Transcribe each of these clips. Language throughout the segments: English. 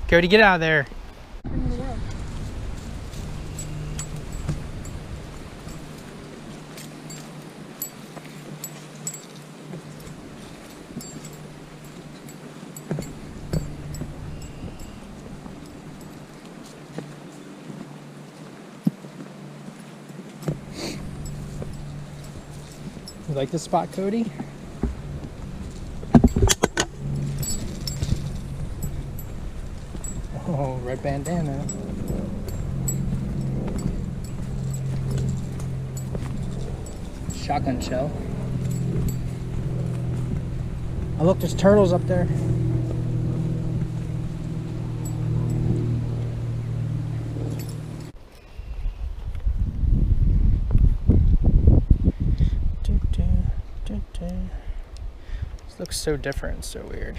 Cody, get out of there. You like this spot, Cody? Oh, red bandana. Shotgun shell. Oh look, there's turtles up there. This looks so different, so weird.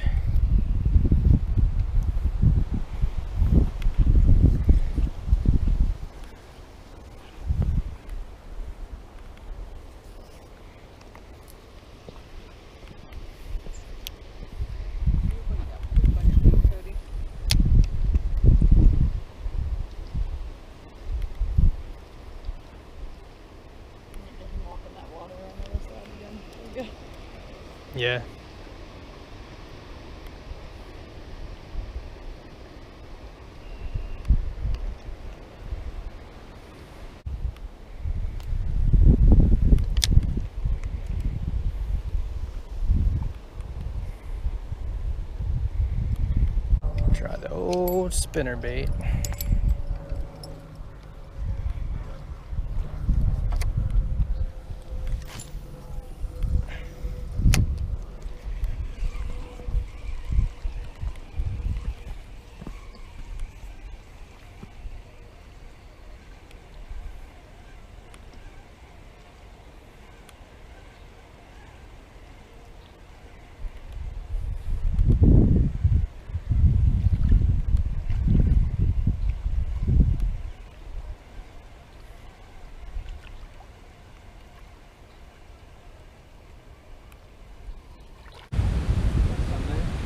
Yeah. Try the old spinner bait.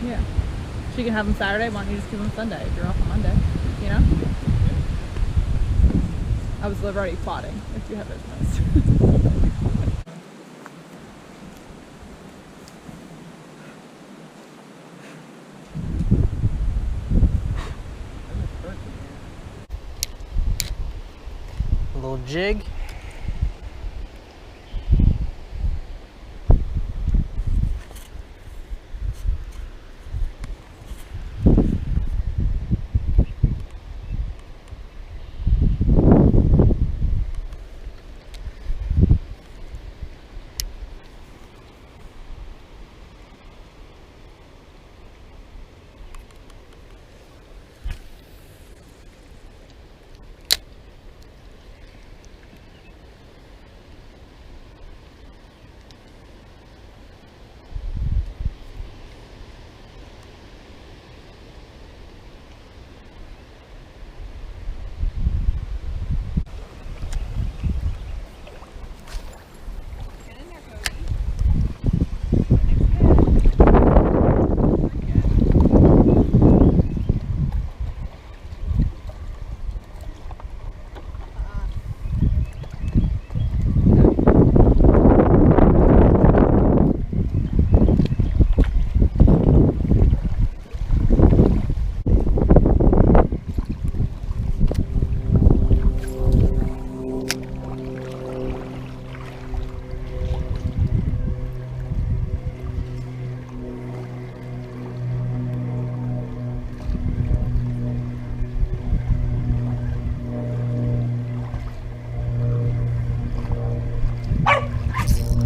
Yeah. So you can have them Saturday, why don't you just do them Sunday if you're off on Monday, you know? I was already plotting if you have business. A little jig.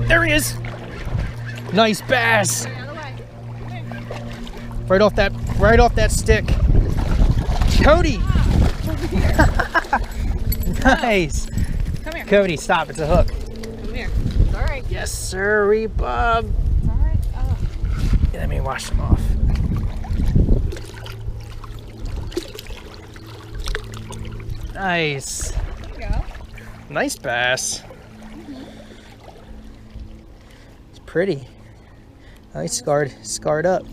There he is. Nice bass. Right off that stick. Cody. Nice. Come here. Cody, stop. It's a hook. Come here. It's all right. Yes, sir, bub. It's all right. Oh. Yeah, let me wash them off. Nice. There you go. Nice bass. It's pretty. Nice, scarred up.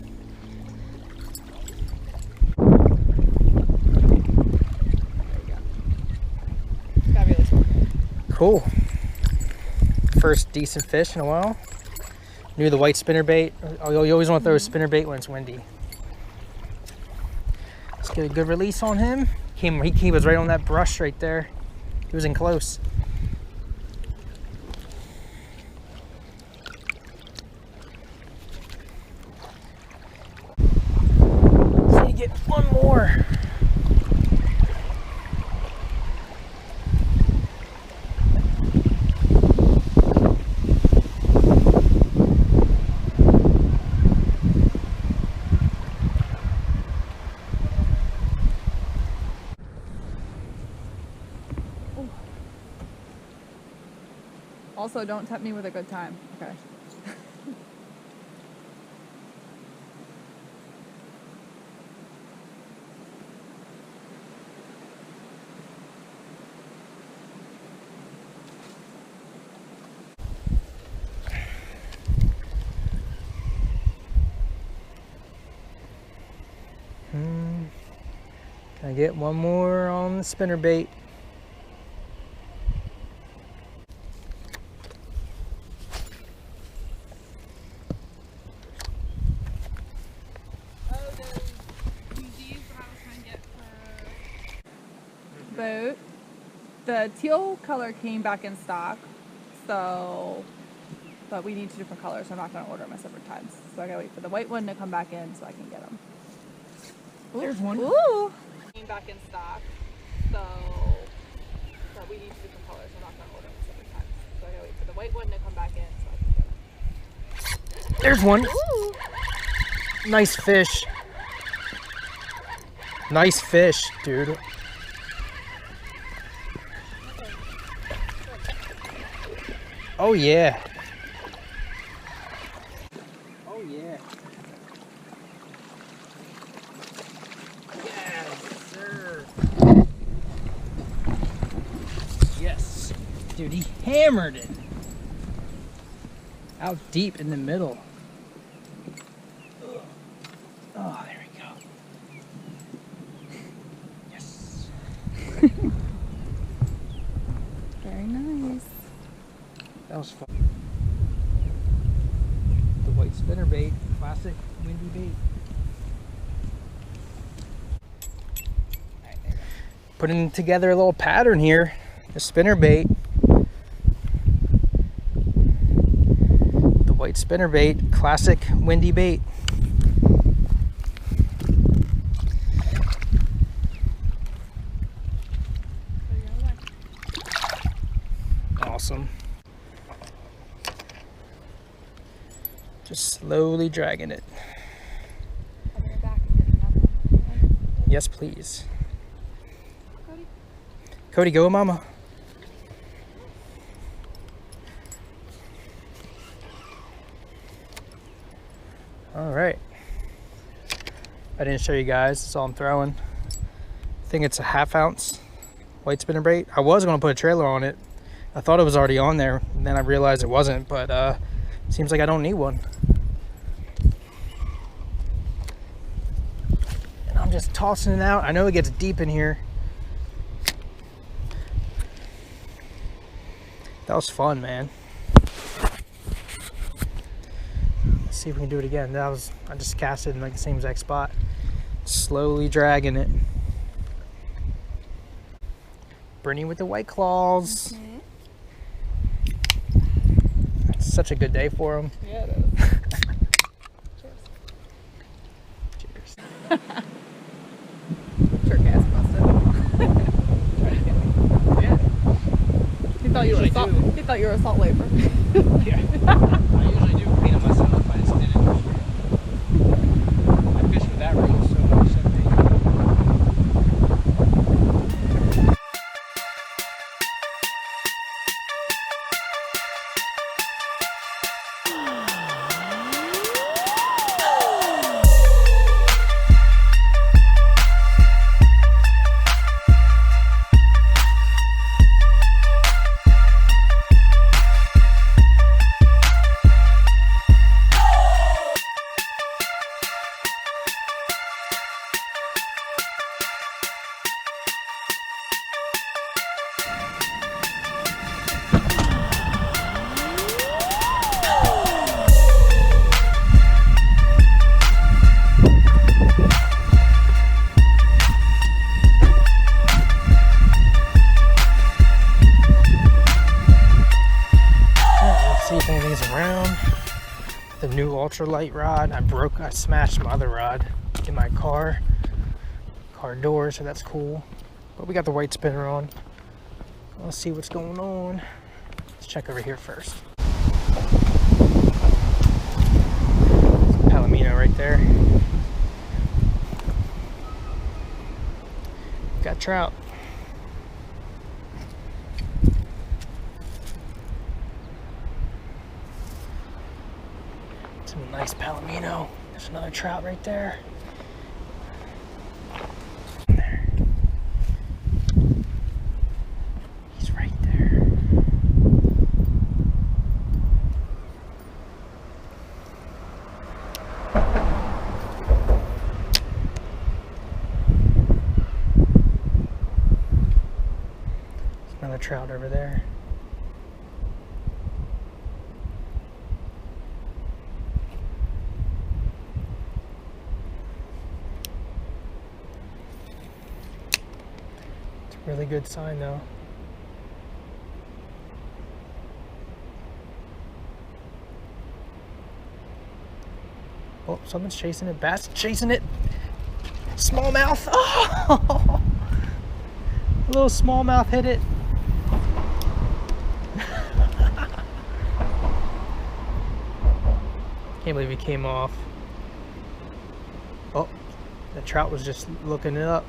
Cool. First decent fish in a while. Knew the white spinnerbait. You always want to throw a spinnerbait when it's windy. Let's get a good release on him. He was right on that brush right there. He was in close. Let's get one more. Also, don't tempt me with a good time. Okay. Can I get one more on the spinnerbait? Boat. The teal color came back in stock, so but we need two different colors, so I'm not going to order them at separate times. So I gotta wait for the white one to come back in so I can get them. There's one. Ooh! Came back in stock, so but we need two different colors, so I'm not going to order them at separate times. So I gotta wait for the white one to come back in so I can get them. There's one. Ooh! Nice fish. Nice fish, dude. Oh yeah. Oh yeah. Yes, sir. Yes. Dude, he hammered it. Out deep in the middle. Oh, there we go. Yes. Very nice. That was fun. The white spinnerbait, classic windy bait. Putting together a little pattern here. The spinnerbait. The white spinnerbait, classic windy bait. Awesome. Just slowly dragging it. I'll be right back and get another one. Yes, please. Cody? Cody, go, mama. All right. I didn't show you guys. That's all I'm throwing. I think it's a 1/2 ounce white spinnerbait. I was going to put a trailer on it. I thought it was already on there, and then I realized it wasn't, but seems like I don't need one. And I'm just tossing it out. I know it gets deep in here. That was fun, man. Let's see if we can do it again. I just cast it in like the same exact spot. Slowly dragging it. Brittany with the white claws. Mm-hmm. It's such a good day for them. Yeah, it is. Cheers. Sure, gas busted. Yeah. He thought you were Usually a salt. do. He thought you were a salt wafer. Yeah. I usually do clean up myself. I just didn't. I fish with that reel so much. the new Ultralite rod. I smashed my other rod in my car door, so that's cool. But we got the white spinner on. Let's see what's going on. Let's check over here first. Palomino right there. Got trout. Some nice palomino. There's another trout right there. He's right there. There's another trout over there. Really good sign though. Oh, someone's chasing it. Bass chasing it. Smallmouth. Oh! A little smallmouth hit it. Can't believe he came off. Oh, the trout was just looking it up.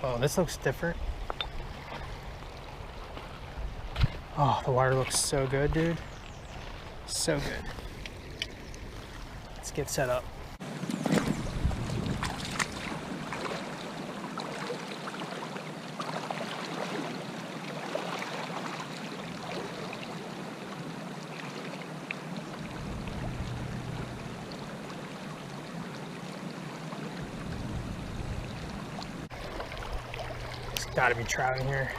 Oh, this looks different. Oh, the water looks so good, dude. So good. Let's get set up. Gotta be trout in here.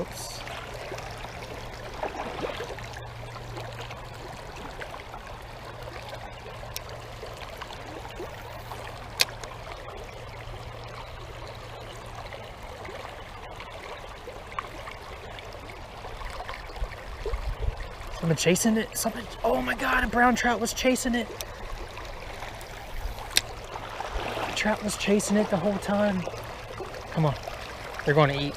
Oops. Someone chasing it? Something, oh my God, a brown trout was chasing it. The trout was chasing it the whole time. Come on, they're going to eat.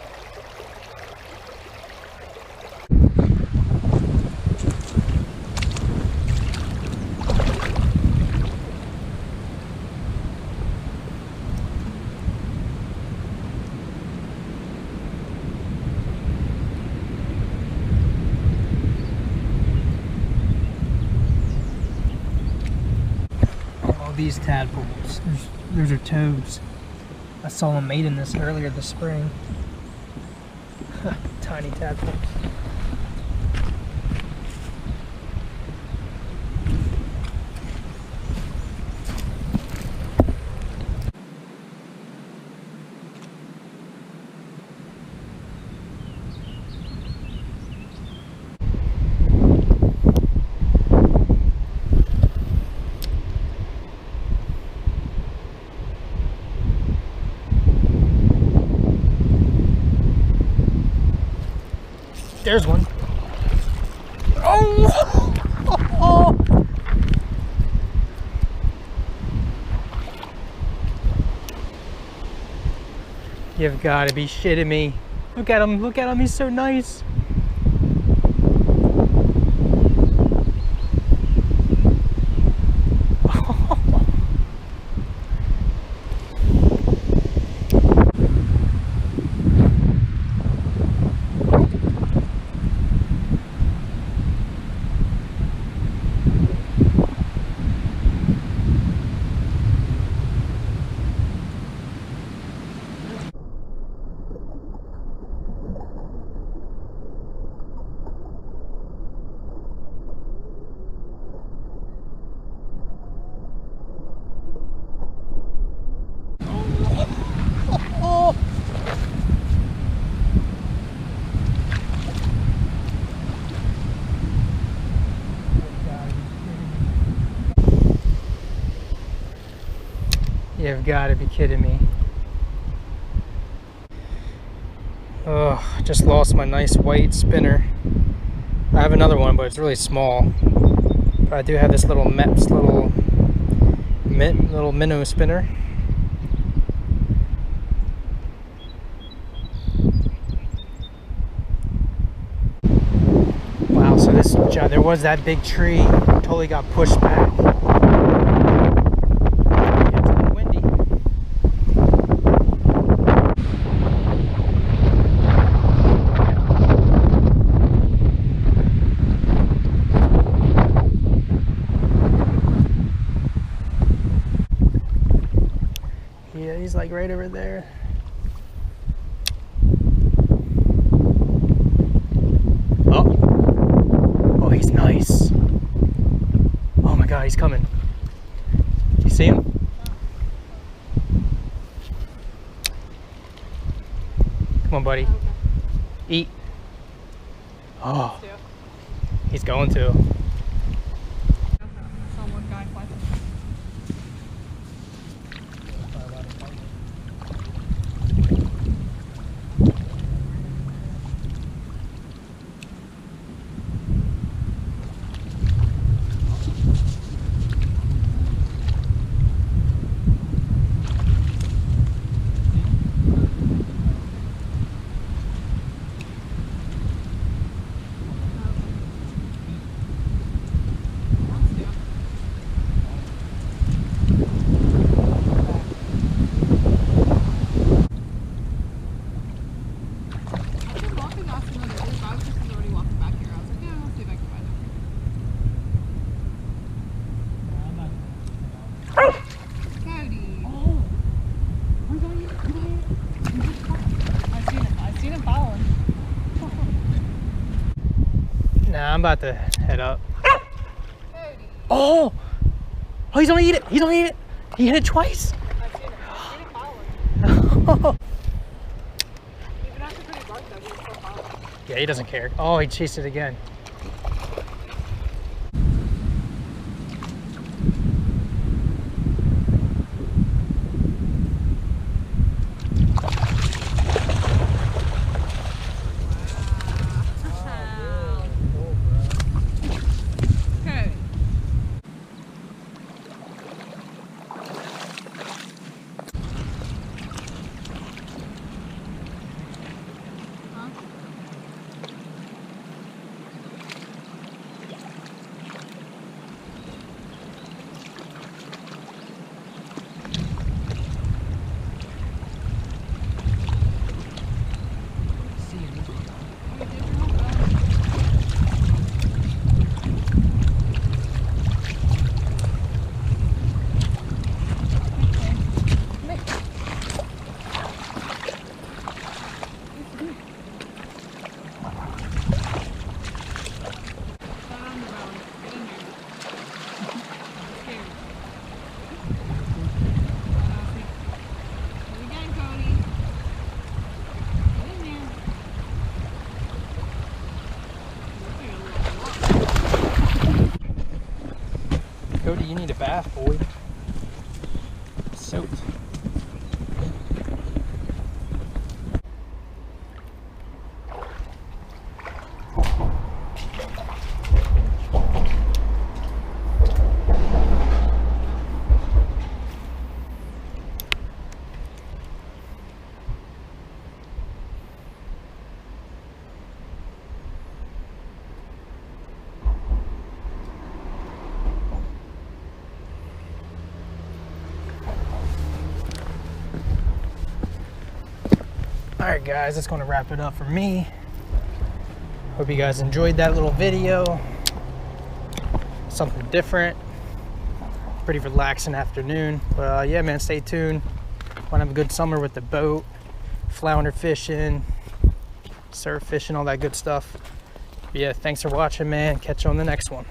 These tadpoles, those are toads. I saw them mating this earlier this spring. Tiny tadpoles. There's one. Oh! You've got to be shitting me. Look at him, he's so nice. You've got to be kidding me. Oh, just lost my nice white spinner. I have another one, but it's really small. But I do have this little Mepps little minnow spinner. Wow, so there was that big tree, totally got pushed back. It's a little windy. Yeah, he's like right over there. Oh, he's nice. Oh my God, he's coming. You see him? Come on, buddy. Eat. Oh, he's going to. Nah, I'm about to head up. Oh! Oh, he's gonna eat it! He's gonna eat it! He hit it twice! I've seen it following. Even after pretty dark though, he's still following. Yeah, he doesn't care. Oh, he chased it again. Cody, you need a bath, boy. Soaked. Alright guys, that's going to wrap it up for me. Hope you guys enjoyed that little video. Something different. Pretty relaxing afternoon. But yeah man, stay tuned. Want to have a good summer with the boat. Flounder fishing. Surf fishing, all that good stuff. But yeah, thanks for watching man. Catch you on the next one.